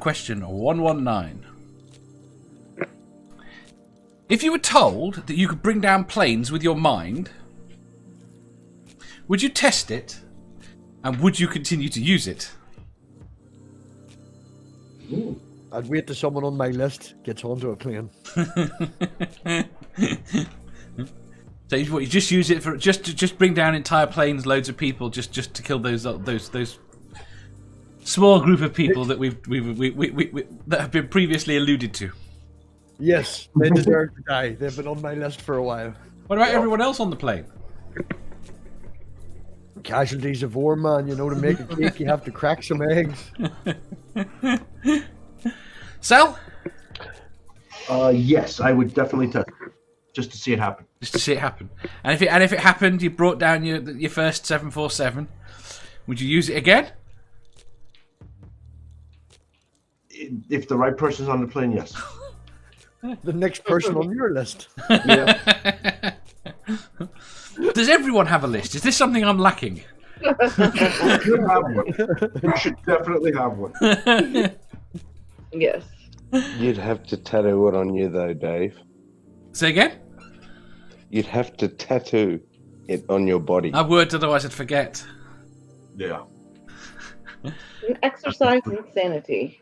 Question 119. If you were told that you could bring down planes with your mind, would you test it, and would you continue to use it? Ooh. I'd wait till someone on my list gets onto a plane. So you just use it for just bring down entire planes, loads of people, just to kill those small group of people that we that have been previously alluded to. Yes, they deserve to die. They've been on my list for a while. What about everyone else on the plane? Casualties of war, man. You know, to make a cake, you have to crack some eggs. Sal? Yes, I would definitely test it, just to see it happen. Just to see it happen. And if it happened, you brought down your first 747. Would you use it again? If the right person's on the plane, yes. The next person on your list. Yeah. Does everyone have a list? Is this something I'm lacking? You should have one. You should definitely have one. Yes. You'd have to tattoo it on you, though, Dave. Say again? You'd have to tattoo it on your body. I would, otherwise I'd forget. Yeah. An exercise in sanity.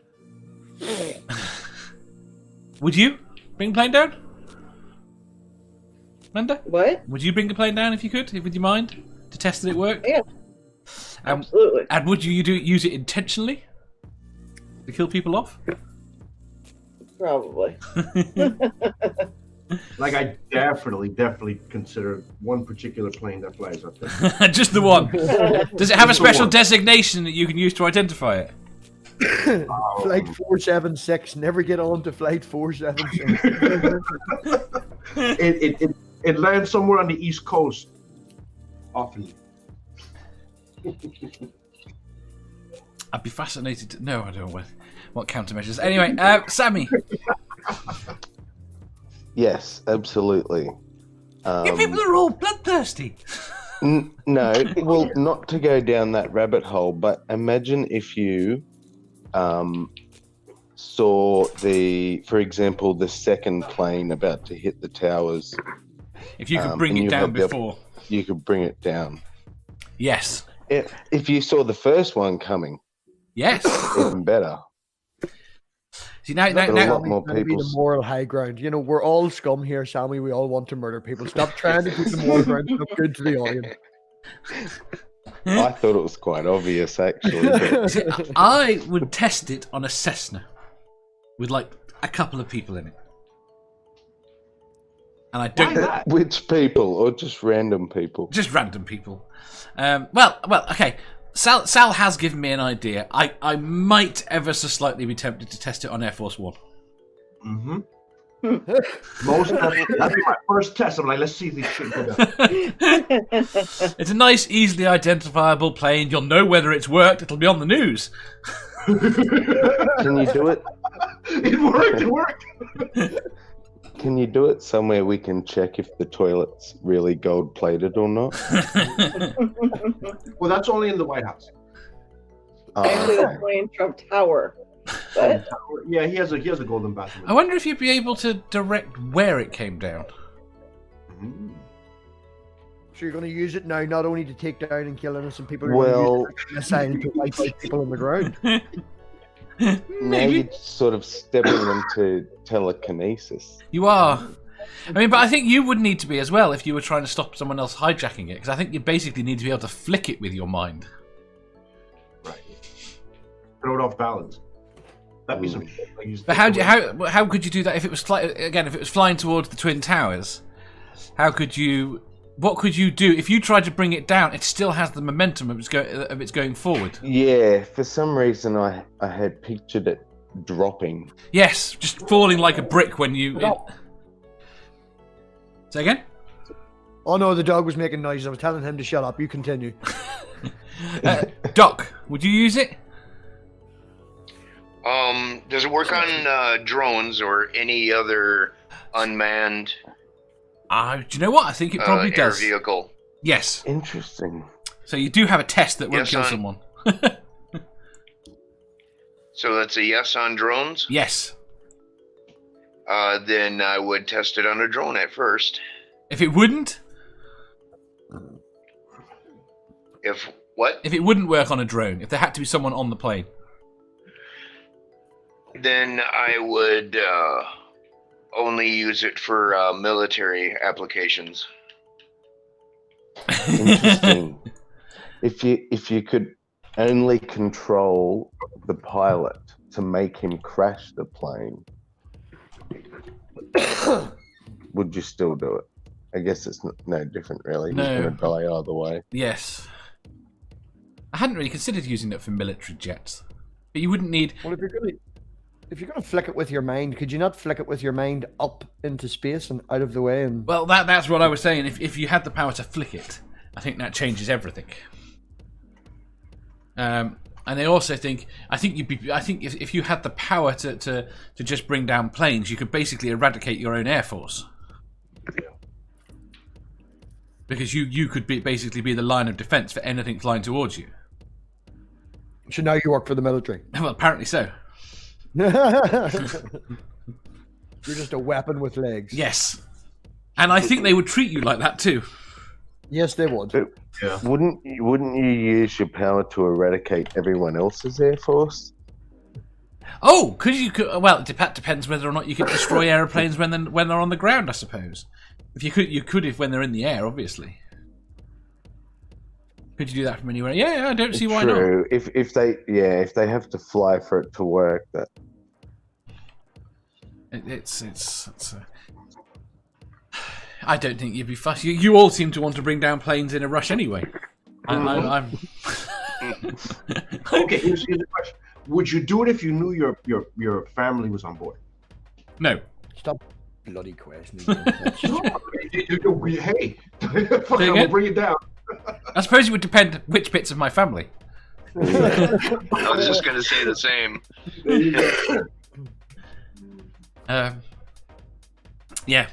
Would you bring a plane down? Amanda? What? Would you bring a plane down if you could? Would you mind? To test that it worked? Yeah. Absolutely. And would you use it intentionally? To kill people off? Probably. Like, I definitely consider one particular plane that flies up there. Just the one. Does it have a special designation that you can use to identify it? Flight 476. Never get on to Flight 476. It lands somewhere on the East Coast. Often. I'd be fascinated to... No, I don't know what countermeasures. Anyway, Sammy. Yes, absolutely. You people are all bloodthirsty. No, well, not to go down that rabbit hole, but imagine if you saw for example, the second plane about to hit the towers. If you could bring it down before. You could bring it down. Yes. If you saw the first one coming. Yes. Even better. See, now a lot more people. The moral high ground. You know, we're all scum here, Sammy. We all want to murder people. Stop trying to keep the moral ground look good to the audience. I thought it was quite obvious, actually. But... See, I would test it on a Cessna with like a couple of people in it. And I don't. Which people, or just random people? Just random people. Well, okay. Sal has given me an idea. I might ever so slightly be tempted to test it on Air Force One. Mm-hmm. That'd be my first test. I'm like, let's see if these shit go down. It's a nice, easily identifiable plane. You'll know whether it's worked. It'll be on the news. Can you do it? It worked. Can you do it somewhere we can check if the toilet's really gold-plated or not? Well, that's only in the White House. Actually, the plane Trump Tower. But... Yeah, he has a golden bathroom. I wonder if you'd be able to direct where it came down. Mm. So you're going to use it now, not only to take down and kill innocent people, well, to wipe out people on the ground. Now you're sort of stepping into telekinesis. You are. I mean, but I think you would need to be as well if you were trying to stop someone else hijacking it, because I think you basically need to be able to flick it with your mind. Right. Throw it off balance. That'd be some shit. But how could you do that if it was flying towards the Twin Towers? How could you? What could you do if you tried to bring it down? It still has the momentum of its going forward. Yeah, for some reason I had pictured it dropping. Yes, just falling like a brick when you. Say again? Oh no, the dog was making noises. I was telling him to shut up. You continue. Doc, would you use it? Does it work on drones or any other unmanned? Do you know what? I think it probably air does. Vehicle. Yes. Interesting. So you do have a test that won't kill someone. So that's a yes on drones? Yes. Then I would test it on a drone at first. If it wouldn't? If what? If it wouldn't work on a drone, if there had to be someone on the plane. Then I would only use it for military applications. Interesting. If you could only control the pilot to make him crash the plane, would you still do it? I guess it's no different, really. No. He's going to die either way. Yes. I hadn't really considered using it for military jets. But you wouldn't need... Well, if you're gonna flick it with your mind, could you not flick it with your mind up into space and out of the way? And Well, that's what I was saying. If you had the power to flick it, I think that changes everything. And I also think if you had the power to just bring down planes, you could basically eradicate your own air force. Because you could basically be the line of defense for anything flying towards you. so now you work for the military. Well, apparently so. You're just a weapon with legs. Yes. And I think they would treat you like that too. Yes, they would. But wouldn't you use your power to eradicate everyone else's air force? Oh, well, it depends whether or not you could destroy aeroplanes when they're on the ground, I suppose. If you could if when they're in the air, obviously. Could you do that from anywhere? Yeah, I don't see why not. True. If they have to fly for it to work, that It's I don't think you'd be fussed. You all seem to want to bring down planes in a rush anyway. I'm Okay, here's the question: would you do it if you knew your family was on board? No. Stop bloody questioning. Hey, fuck, I'm gonna bring it down. I suppose it would depend which bits of my family. I was just going to say the same. Yeah.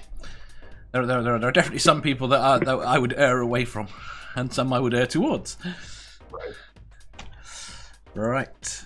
There are definitely some people that I would err away from, and some I would err towards. Right. Right.